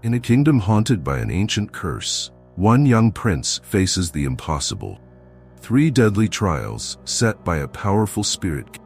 In a kingdom haunted by an ancient curse, one young prince faces the impossible. 3 deadly trials set by a powerful spirit.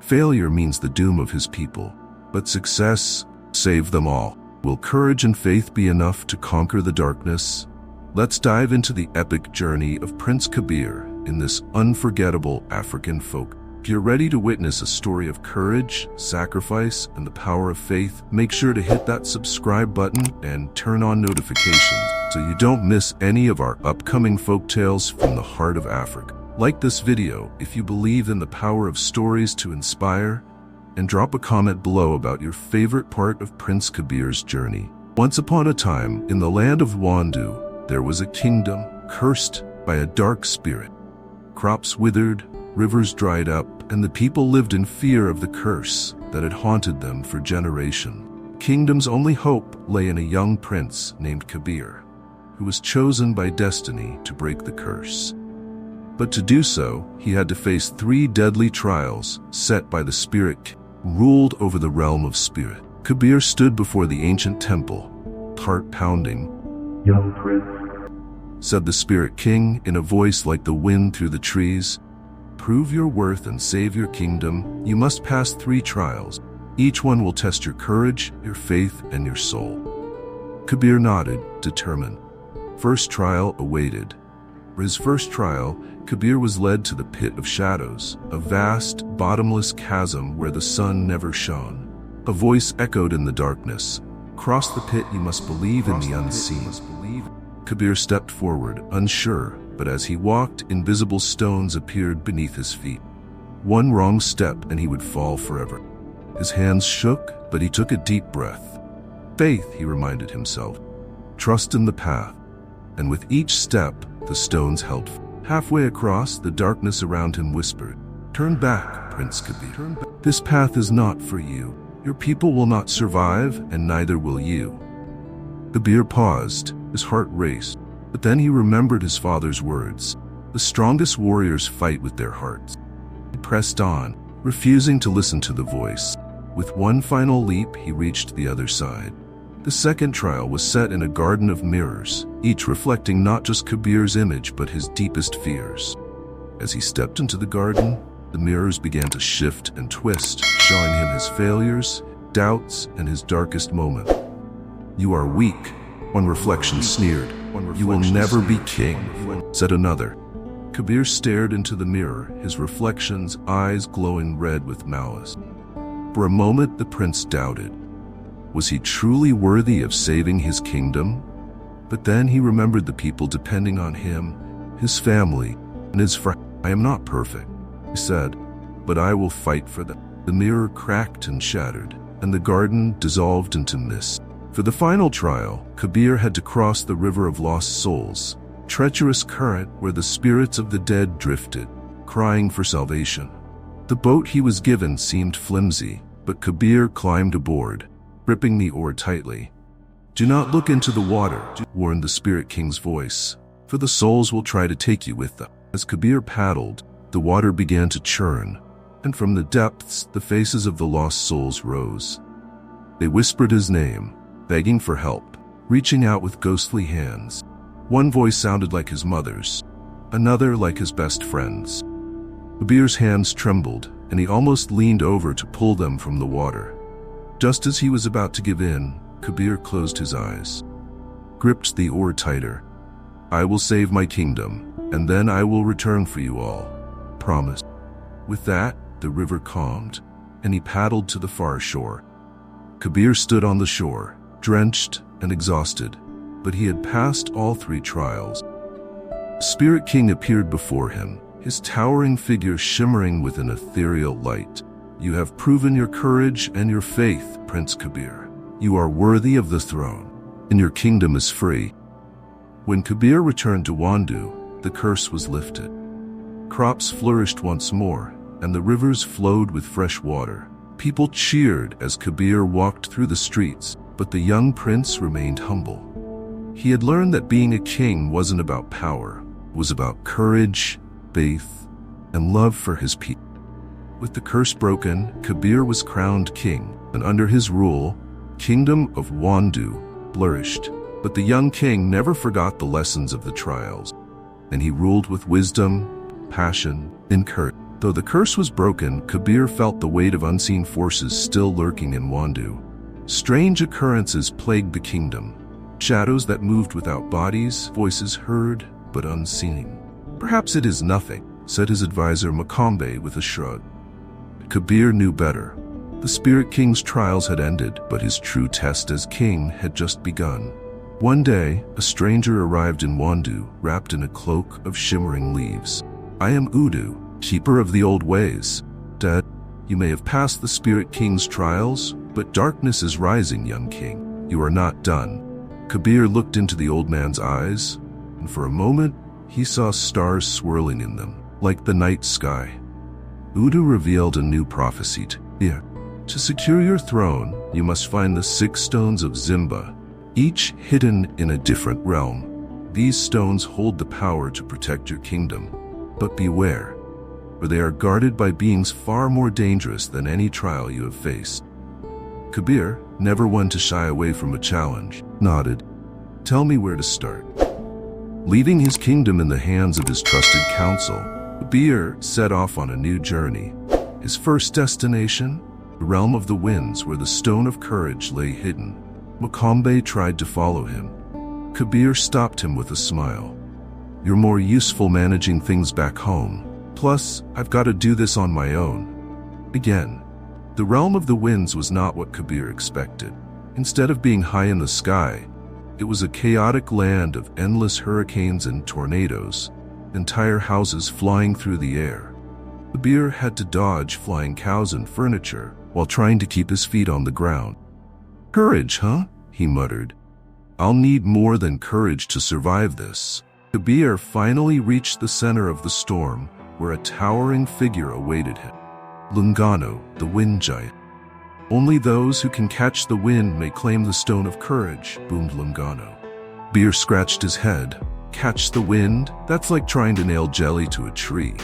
Failure means the doom of his people, but success, save them all. Will courage and faith be enough to conquer the darkness? Let's dive into the epic journey of Prince Kabir in this unforgettable African folk. If you're ready to witness a story of courage, sacrifice, and the power of faith, make sure to hit that subscribe button and turn on notifications so you don't miss any of our upcoming folktales from the heart of Africa. Like this video if you believe in the power of stories to inspire, and drop a comment below about your favorite part of Prince Kabir's journey. Once upon a time, in the land of Wandu, there was a kingdom cursed by a dark spirit. Crops withered, rivers dried up, and the people lived in fear of the curse that had haunted them for generations. Kingdom's only hope lay in a young prince named Kabir, who was chosen by destiny to break the curse. But to do so, he had to face 3 deadly trials set by the spirit ruled over the realm of spirit. Kabir stood before the ancient temple, heart pounding. "Young prince," said the spirit king in a voice like the wind through the trees, "prove your worth and save your kingdom. You must pass 3 trials. Each one will test your courage, your faith, and your soul." Kabir nodded, determined. First trial awaited. For his first trial, Kabir was led to the pit of shadows, a vast, bottomless chasm where the sun never shone. A voice echoed in the darkness, "Cross the pit, you must believe in the unseen." Kabir stepped forward, unsure, but as he walked, invisible stones appeared beneath his feet. One wrong step and he would fall forever. His hands shook, but he took a deep breath. Faith, he reminded himself. Trust in the path. And with each step, the stones held. Halfway across, the darkness around him whispered, "Turn back, Prince Kabir. This path is not for you. Your people will not survive, and neither will you." Kabir paused, his heart raced, but then he remembered his father's words. The strongest warriors fight with their hearts. He pressed on, refusing to listen to the voice. With one final leap, he reached the other side. The second trial was set in a garden of mirrors, each reflecting not just Kabir's image but his deepest fears. As he stepped into the garden, the mirrors began to shift and twist, showing him his failures, doubts, and his darkest moment. "You are weak," one reflection sneered. "You will never be king," said another. Kabir stared into the mirror, his reflection's eyes glowing red with malice. For a moment, the prince doubted. Was he truly worthy of saving his kingdom? But then he remembered the people depending on him, his family, and his friends. "I am not perfect," he said, "but I will fight for them." The mirror cracked and shattered, and the garden dissolved into mist. For the final trial, Kabir had to cross the river of lost souls, a treacherous current where the spirits of the dead drifted, crying for salvation. The boat he was given seemed flimsy, but Kabir climbed aboard, gripping the oar tightly. "Do not look into the water," warned the Spirit King's voice, "for the souls will try to take you with them." As Kabir paddled, the water began to churn, and from the depths, the faces of the lost souls rose. They whispered his name, begging for help, reaching out with ghostly hands. One voice sounded like his mother's, another like his best friend's. Kabir's hands trembled, and he almost leaned over to pull them from the water. Just as he was about to give in, Kabir closed his eyes, gripped the oar tighter. "I will save my kingdom, and then I will return for you all. Promise." With that, the river calmed, and he paddled to the far shore. Kabir stood on the shore, drenched and exhausted, but he had passed all 3 trials. Spirit King appeared before him, his towering figure shimmering with an ethereal light. "You have proven your courage and your faith, Prince Kabir. You are worthy of the throne, and your kingdom is free." When Kabir returned to Wandu, the curse was lifted. Crops flourished once more, and the rivers flowed with fresh water. People cheered as Kabir walked through the streets, but the young prince remained humble. He had learned that being a king wasn't about power, it was about courage, faith, and love for his people. With the curse broken, Kabir was crowned king, and under his rule, Kingdom of Wandu flourished, but the young king never forgot the lessons of the trials, and he ruled with wisdom, passion, and courage. Though the curse was broken, Kabir felt the weight of unseen forces still lurking in Wandu. Strange occurrences plagued the kingdom, shadows that moved without bodies, voices heard but unseen. "Perhaps it is nothing," said his advisor Makambe with a shrug. Kabir knew better. The Spirit King's trials had ended, but his true test as king had just begun. One day, a stranger arrived in Wandu, wrapped in a cloak of shimmering leaves. "I am Udu, keeper of the old ways. Dad, you may have passed the Spirit King's trials, but darkness is rising, young king. You are not done." Kabir looked into the old man's eyes, and for a moment, he saw stars swirling in them, like the night sky. Udu revealed a new prophecy to Kabir. "To secure your throne, you must find the 6 stones of Zimba, each hidden in a different realm. These stones hold the power to protect your kingdom. But beware, for they are guarded by beings far more dangerous than any trial you have faced." Kabir, never one to shy away from a challenge, nodded. "Tell me where to start." Leaving his kingdom in the hands of his trusted council, Kabir set off on a new journey. His first destination, the realm of the winds where the stone of courage lay hidden. Makambe tried to follow him. Kabir stopped him with a smile. "You're more useful managing things back home. Plus, I've got to do this on my own." Again, the realm of the winds was not what Kabir expected. Instead of being high in the sky, it was a chaotic land of endless hurricanes and tornadoes, entire houses flying through the air. Kabir had to dodge flying cows and furniture while trying to keep his feet on the ground. "Courage, huh?" he muttered. "I'll need more than courage to survive this." Kabir finally reached the center of the storm, where a towering figure awaited him. Lungano, the wind giant. "Only those who can catch the wind may claim the stone of courage," boomed Lungano. Kabir scratched his head. Catch the wind? That's like trying to nail jelly to a tree.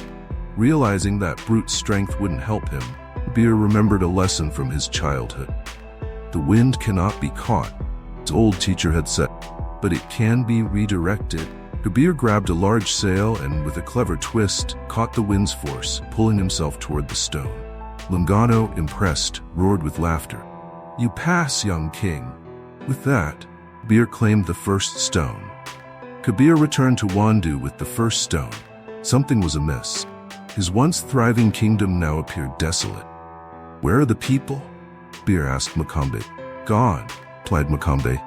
Realizing that brute strength wouldn't help him, Kabir remembered a lesson from his childhood. The wind cannot be caught, his old teacher had said, but it can be redirected. Kabir grabbed a large sail and, with a clever twist, caught the wind's force, pulling himself toward the stone. Lungano, impressed, roared with laughter. "You pass, young king." With that, Kabir claimed the first stone. Kabir returned to Wandu with the first stone. Something was amiss. His once thriving kingdom now appeared desolate. "Where are the people?" Kabir asked Makambe. "Gone," replied Makambe.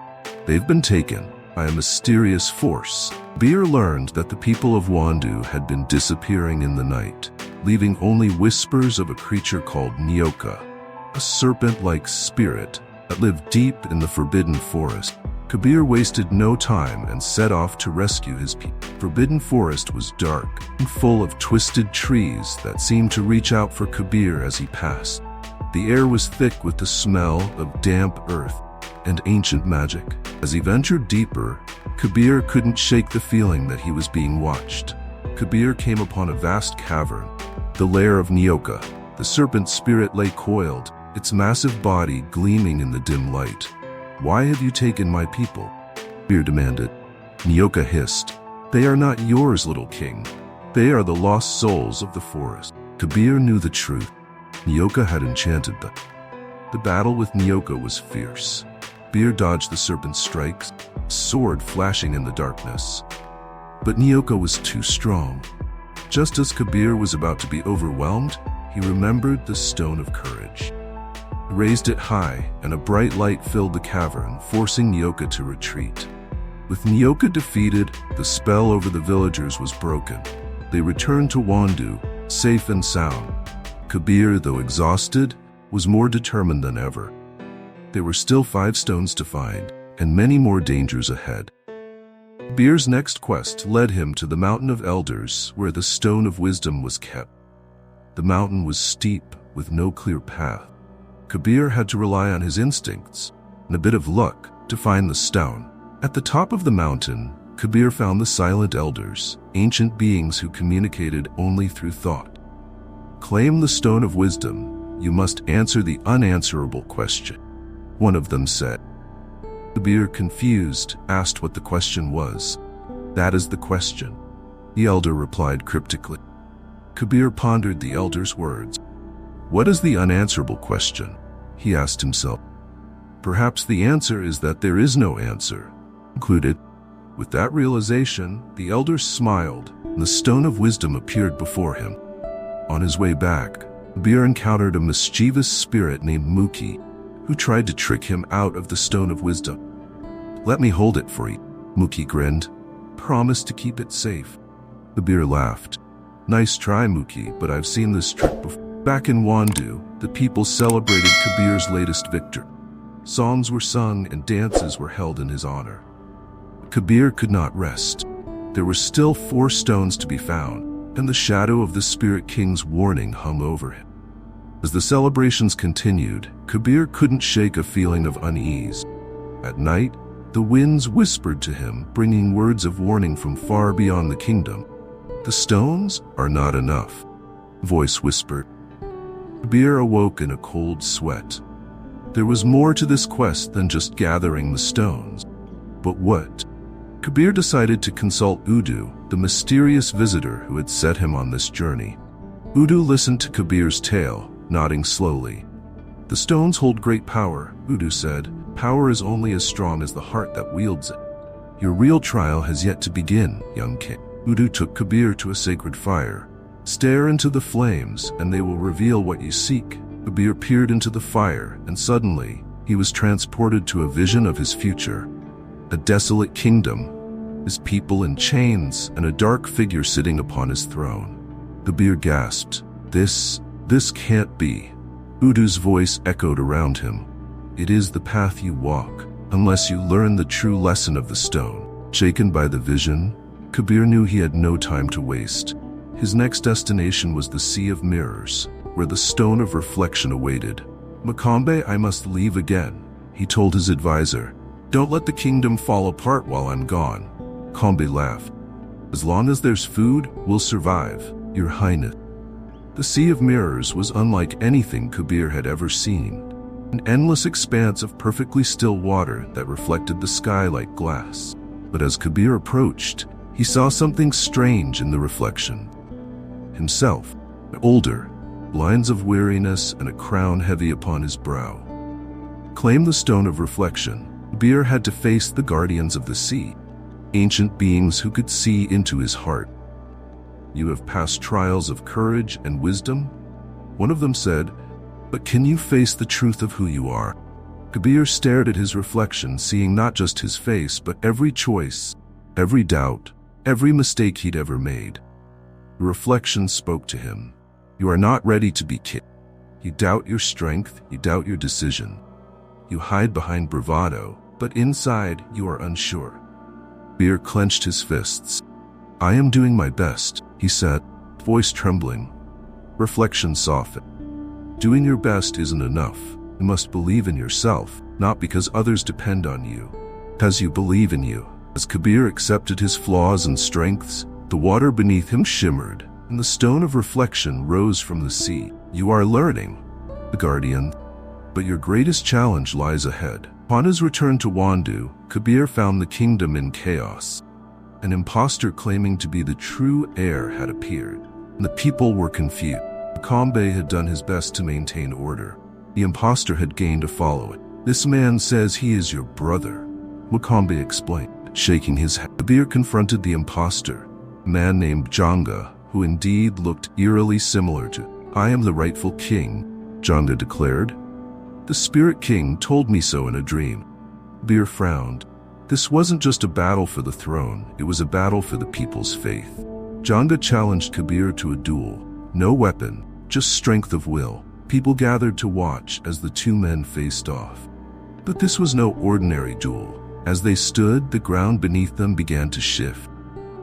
"They've been taken by a mysterious force." Kabir learned that the people of Wandu had been disappearing in the night, leaving only whispers of a creature called Nyoka, a serpent-like spirit that lived deep in the forbidden forest. Kabir wasted no time and set off to rescue his people. Forbidden Forest was dark and full of twisted trees that seemed to reach out for Kabir as he passed. The air was thick with the smell of damp earth and ancient magic. As he ventured deeper, Kabir couldn't shake the feeling that he was being watched. Kabir came upon a vast cavern, the lair of Nyoka. The Serpent Spirit lay coiled, its massive body gleaming in the dim light. "Why have you taken my people?" Kabir demanded. Nyoka hissed. "They are not yours, little king. They are the lost souls of the forest." Kabir knew the truth. Nyoka had enchanted them. The battle with Nyoka was fierce. Kabir dodged the serpent's strikes, a sword flashing in the darkness. But Nyoka was too strong. Just as Kabir was about to be overwhelmed, he remembered the stone of courage. He raised it high, and a bright light filled the cavern, forcing Nyoka to retreat. With Nyoka defeated, the spell over the villagers was broken. They returned to Wandu, safe and sound. Kabir, though exhausted, was more determined than ever. There were still 5 stones to find, and many more dangers ahead. Kabir's next quest led him to the Mountain of Elders, where the Stone of Wisdom was kept. The mountain was steep, with no clear path. Kabir had to rely on his instincts and a bit of luck to find the stone. At the top of the mountain, Kabir found the Silent Elders, ancient beings who communicated only through thought. "Claim the Stone of Wisdom, you must answer the unanswerable question," one of them said. Kabir, confused, asked what the question was. "That is the question," the elder replied cryptically. Kabir pondered the elder's words. What is the unanswerable question? He asked himself. Perhaps the answer is that there is no answer, concluded. With that realization, the elder smiled, and the stone of wisdom appeared before him. On his way back, Kabir encountered a mischievous spirit named Muki, who tried to trick him out of the stone of wisdom. "Let me hold it for you," Muki grinned. "Promise to keep it safe." Kabir laughed. "Nice try, Muki, but I've seen this trick before." Back in Wandu, the people celebrated Kabir's latest victory. Songs were sung and dances were held in his honor. Kabir could not rest. There were still 4 stones to be found, and the shadow of the Spirit King's warning hung over him. As the celebrations continued, Kabir couldn't shake a feeling of unease. At night, the winds whispered to him, bringing words of warning from far beyond the kingdom. "The stones are not enough," a voice whispered. Kabir awoke in a cold sweat. There was more to this quest than just gathering the stones. But what? Kabir decided to consult Udu, the mysterious visitor who had set him on this journey. Udu listened to Kabir's tale, nodding slowly. "The stones hold great power," Udu said. "Power is only as strong as the heart that wields it. Your real trial has yet to begin, young king." Udu took Kabir to a sacred fire. "Stare into the flames, and they will reveal what you seek." Kabir peered into the fire, and suddenly, he was transported to a vision of his future. A desolate kingdom, his people in chains, and a dark figure sitting upon his throne. Kabir gasped. This can't be." Udu's voice echoed around him. "It is the path you walk, unless you learn the true lesson of the stone." Shaken by the vision, Kabir knew he had no time to waste. His next destination was the Sea of Mirrors, where the stone of reflection awaited. "Makambe, I must leave again," he told his advisor. "Don't let the kingdom fall apart while I'm gone." Makambe laughed. "As long as there's food, we'll survive, Your Highness." The Sea of Mirrors was unlike anything Kabir had ever seen. An endless expanse of perfectly still water that reflected the sky like glass. But as Kabir approached, he saw something strange in the reflection. Himself, older, lines of weariness and a crown heavy upon his brow. Claim the stone of reflection, Kabir had to face the guardians of the sea, ancient beings who could see into his heart. "You have passed trials of courage and wisdom," one of them said, "but can you face the truth of who you are?" Kabir stared at his reflection, seeing not just his face, but every choice, every doubt, every mistake he'd ever made. The reflection spoke to him. "You are not ready to be king. You doubt your strength, you doubt your decision. You hide behind bravado, but inside you are unsure." Kabir clenched his fists. "I am doing my best," he said, voice trembling. Reflection softened. "Doing your best isn't enough. You must believe in yourself, not because others depend on you, because you believe in you." As Kabir accepted his flaws and strengths, the water beneath him shimmered, and the stone of reflection rose from the sea. "You are learning, the guardian, but your greatest challenge lies ahead." Upon his return to Wandu, Kabir found the kingdom in chaos. An impostor claiming to be the true heir had appeared, and the people were confused. Makambe had done his best to maintain order. The impostor had gained a following. "This man says he is your brother," Makambe explained, shaking his head. Kabir confronted the impostor, a man named Janga, who indeed looked eerily similar to "I am the rightful king," Janga declared. "The Spirit King told me so in a dream." Kabir frowned. This wasn't just a battle for the throne, it was a battle for the people's faith. Janga challenged Kabir to a duel. No weapon, just strength of will. People gathered to watch as the two men faced off. But this was no ordinary duel. As they stood, the ground beneath them began to shift,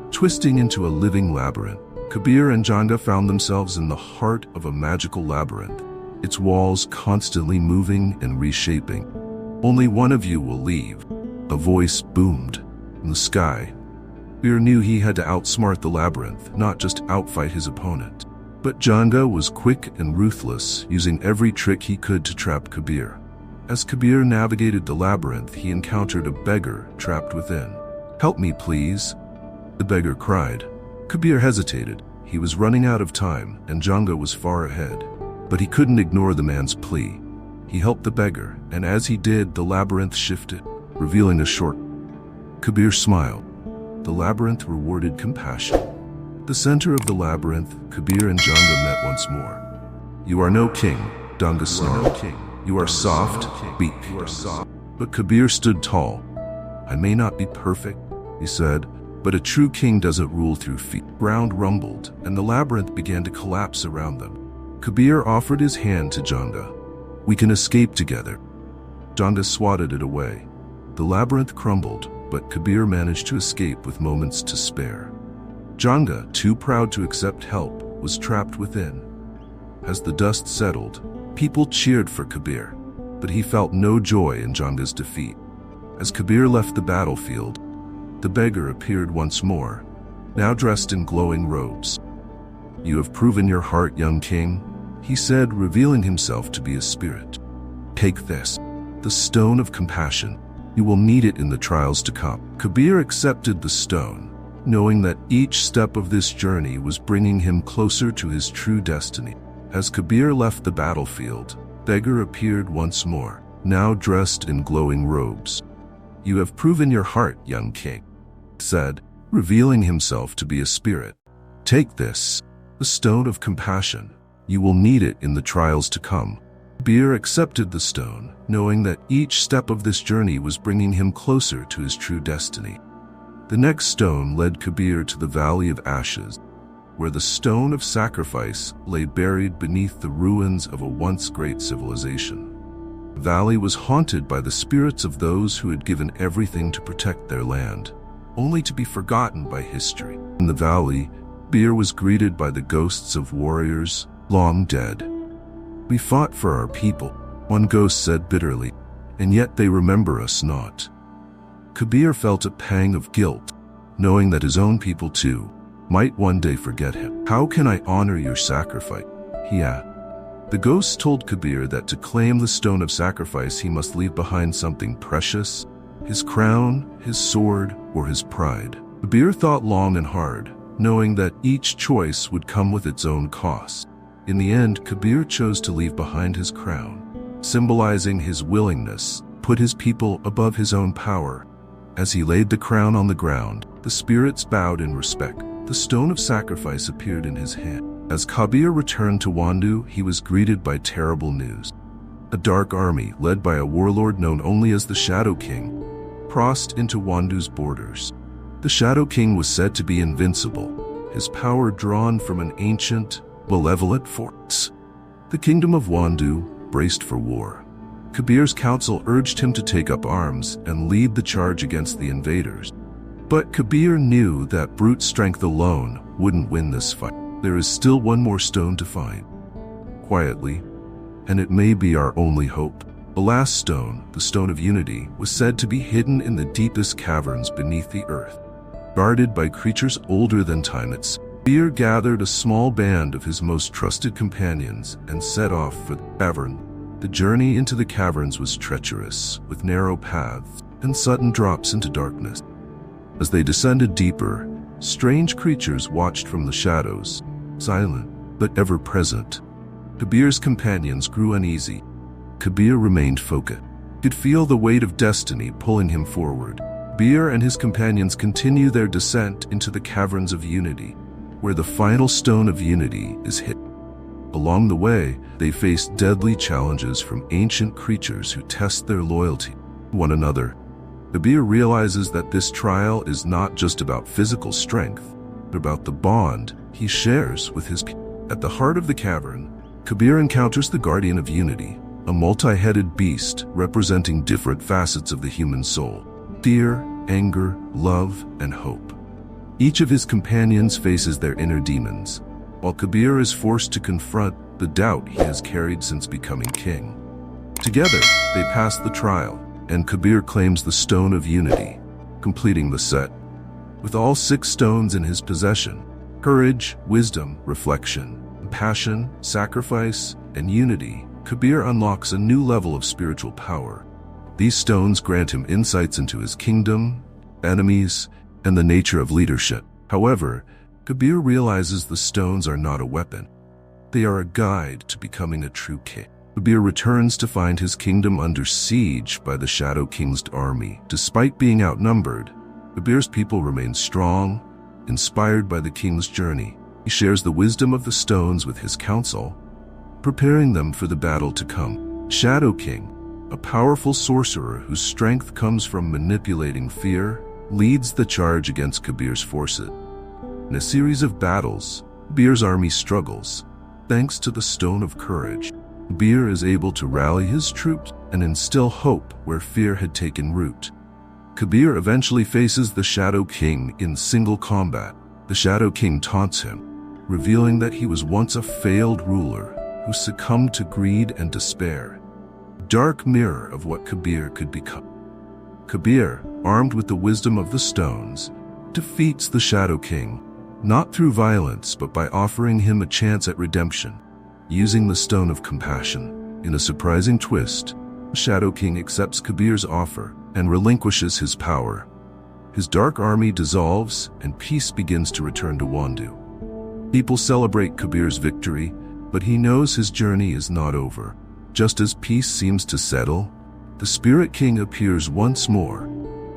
twisting into a living labyrinth. Kabir and Janga found themselves in the heart of a magical labyrinth, its walls constantly moving and reshaping. "Only one of you will leave," a voice boomed from the sky. Kabir knew he had to outsmart the labyrinth, not just outfight his opponent. But Janga was quick and ruthless, using every trick he could to trap Kabir. As Kabir navigated the labyrinth, he encountered a beggar trapped within. "Help me, please," the beggar cried. Kabir hesitated. He was running out of time, and Janga was far ahead. But he couldn't ignore the man's plea. He helped the beggar, and as he did, the labyrinth shifted, revealing a short. Kabir smiled. The labyrinth rewarded compassion. The center of the labyrinth, Kabir and Janga met once more. "You are no king," Janga snarled. "You are soft, weak." But Kabir stood tall. "I may not be perfect," he said, "but a true king doesn't rule through fear." The ground rumbled, and the labyrinth began to collapse around them. Kabir offered his hand to Janga. "We can escape together." Janga swatted it away. The labyrinth crumbled, but Kabir managed to escape with moments to spare. Janga, too proud to accept help, was trapped within. As the dust settled, people cheered for Kabir, but he felt no joy in Janga's defeat. As Kabir left the battlefield, the beggar appeared once more, now dressed in glowing robes. "You have proven your heart, young king," he said, revealing himself to be a spirit. "Take this, the stone of compassion. You will need it in the trials to come." Kabir accepted the stone, knowing that each step of this journey was bringing him closer to his true destiny. As Kabir left the battlefield, beggar appeared once more, now dressed in glowing robes. "You have proven your heart, young king," he said, revealing himself to be a spirit. "Take this, the stone of compassion. You will need it in the trials to come." Kabir accepted the stone, knowing that each step of this journey was bringing him closer to his true destiny. The next stone led Kabir to the Valley of Ashes, where the stone of sacrifice lay buried beneath the ruins of a once great civilization. The valley was haunted by the spirits of those who had given everything to protect their land, only to be forgotten by history. In the valley, Kabir was greeted by the ghosts of warriors long dead. "We fought for our people," one ghost said bitterly, "and yet they remember us not." Kabir felt a pang of guilt, knowing that his own people too might one day forget him. "How can I honor your sacrifice?" he asked. The ghost told Kabir that to claim the stone of sacrifice he must leave behind something precious, his crown, his sword, or his pride. Kabir thought long and hard, knowing that each choice would come with its own cost. In the end, Kabir chose to leave behind his crown, symbolizing his willingness to put his people above his own power. As he laid the crown on the ground, the spirits bowed in respect. The stone of sacrifice appeared in his hand. As Kabir returned to Wandu, he was greeted by terrible news. A dark army, led by a warlord known only as the Shadow King, crossed into Wandu's borders. The Shadow King was said to be invincible, his power drawn from an ancient, malevolent force. The kingdom of Wandu braced for war. Kabir's council urged him to take up arms and lead the charge against the invaders. But Kabir knew that brute strength alone wouldn't win this fight. There is still one more stone to find. Quietly, and it may be our only hope. The last stone, the Stone of Unity, was said to be hidden in the deepest caverns beneath the earth. Guarded by creatures older than time, Kabir gathered a small band of his most trusted companions and set off for the cavern. The journey into the caverns was treacherous, with narrow paths and sudden drops into darkness. As they descended deeper, strange creatures watched from the shadows, silent but ever present. Kabir's companions grew uneasy. Kabir remained focused. He could feel the weight of destiny pulling him forward. Kabir and his companions continued their descent into the caverns of Unity, where the final stone of Unity is hidden. Along the way, they faced deadly challenges from ancient creatures who test their loyalty to one another. Kabir realizes that this trial is not just about physical strength, but about the bond he shares with his people. At the heart of the cavern, Kabir encounters the Guardian of Unity, a multi-headed beast representing different facets of the human soul: fear, anger, love, and hope. Each of his companions faces their inner demons, while Kabir is forced to confront the doubt he has carried since becoming king. Together, they pass the trial, and Kabir claims the Stone of Unity, completing the set. With all 6 stones in his possession, courage, wisdom, reflection, passion, sacrifice, and unity, Kabir unlocks a new level of spiritual power. These stones grant him insights into his kingdom, enemies, and the nature of leadership. However, Kabir realizes the stones are not a weapon. They are a guide to becoming a true king. Kabir returns to find his kingdom under siege by the Shadow King's army. Despite being outnumbered, Kabir's people remain strong, inspired by the king's journey. He shares the wisdom of the stones with his council, preparing them for the battle to come. Shadow King, a powerful sorcerer whose strength comes from manipulating fear, leads the charge against Kabir's forces. In a series of battles, Kabir's army struggles. Thanks to the Stone of Courage, Kabir is able to rally his troops and instill hope where fear had taken root. Kabir eventually faces the Shadow King in single combat. The Shadow King taunts him, revealing that he was once a failed ruler who succumbed to greed and despair. Dark mirror of what Kabir could become. Kabir, armed with the wisdom of the stones, defeats the Shadow King, not through violence but by offering him a chance at redemption, using the Stone of Compassion. In a surprising twist, the Shadow King accepts Kabir's offer and relinquishes his power. His dark army dissolves and peace begins to return to Wandu. People celebrate Kabir's victory, but he knows his journey is not over. Just as peace seems to settle, the Spirit King appears once more,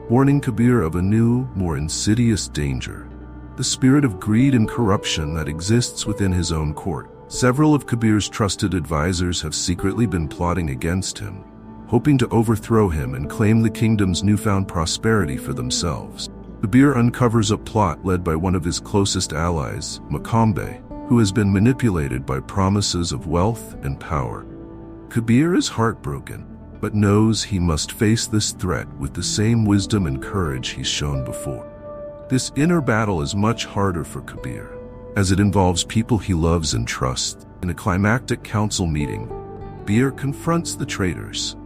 warning Kabir of a new, more insidious danger: the spirit of greed and corruption that exists within his own court. Several of Kabir's trusted advisors have secretly been plotting against him, hoping to overthrow him and claim the kingdom's newfound prosperity for themselves. Kabir uncovers a plot led by one of his closest allies, Makambe, who has been manipulated by promises of wealth and power. Kabir is heartbroken, but knows he must face this threat with the same wisdom and courage he's shown before. This inner battle is much harder for Kabir, as it involves people he loves and trusts. In a climactic council meeting, Kabir confronts the traitors.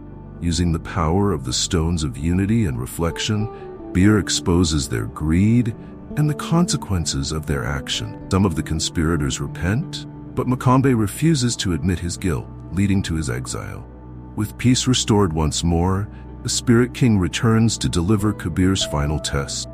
Using the power of the stones of unity and reflection, Kabir exposes their greed and the consequences of their action. Some of the conspirators repent, but Makambe refuses to admit his guilt, leading to his exile. With peace restored once more, the Spirit King returns to deliver Kabir's final test.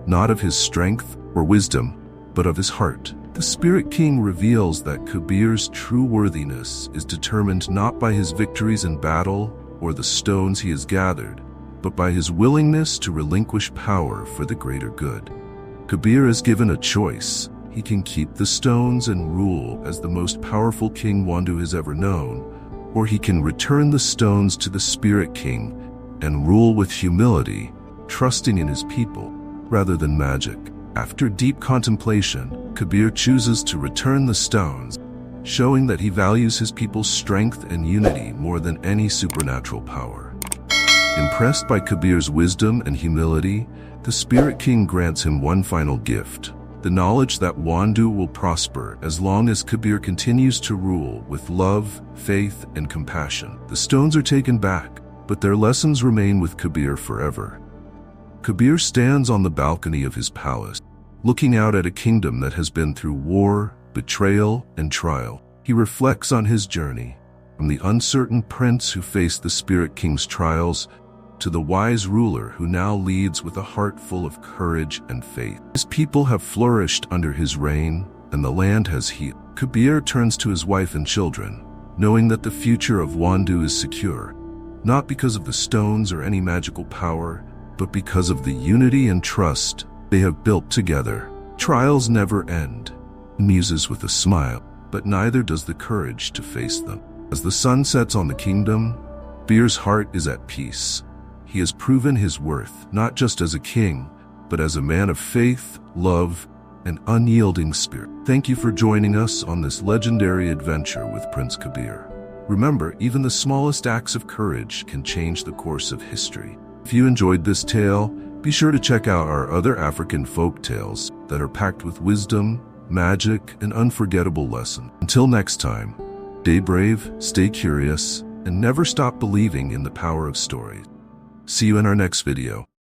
Not of his strength or wisdom, but of his heart. The Spirit King reveals that Kabir's true worthiness is determined not by his victories in battle or the stones he has gathered, but by his willingness to relinquish power for the greater good. Kabir is given a choice. He can keep the stones and rule as the most powerful king Wandu has ever known, or he can return the stones to the Spirit King and rule with humility, trusting in his people rather than magic. After deep contemplation, Kabir chooses to return the stones, showing that he values his people's strength and unity more than any supernatural power. Impressed by Kabir's wisdom and humility, the Spirit King grants him one final gift: the knowledge that Wandu will prosper as long as Kabir continues to rule with love, faith, and compassion. The stones are taken back, but their lessons remain with Kabir forever. Kabir stands on the balcony of his palace, looking out at a kingdom that has been through war, betrayal, and trial. He reflects on his journey, from the uncertain prince who faced the Spirit King's trials to the wise ruler who now leads with a heart full of courage and faith. His people have flourished under his reign, and the land has healed. Kabir turns to his wife and children, knowing that the future of Wandu is secure, not because of the stones or any magical power, but because of the unity and trust they have built together. Trials never end, muses with a smile, but neither does the courage to face them. As the sun sets on the kingdom, Kabir's heart is at peace. He has proven his worth, not just as a king, but as a man of faith, love, and unyielding spirit. Thank you for joining us on this legendary adventure with Prince Kabir. Remember, even the smallest acts of courage can change the course of history. If you enjoyed this tale, be sure to check out our other African folk tales that are packed with wisdom, magic, and unforgettable lessons. Until next time, stay brave, stay curious, and never stop believing in the power of stories. See you in our next video.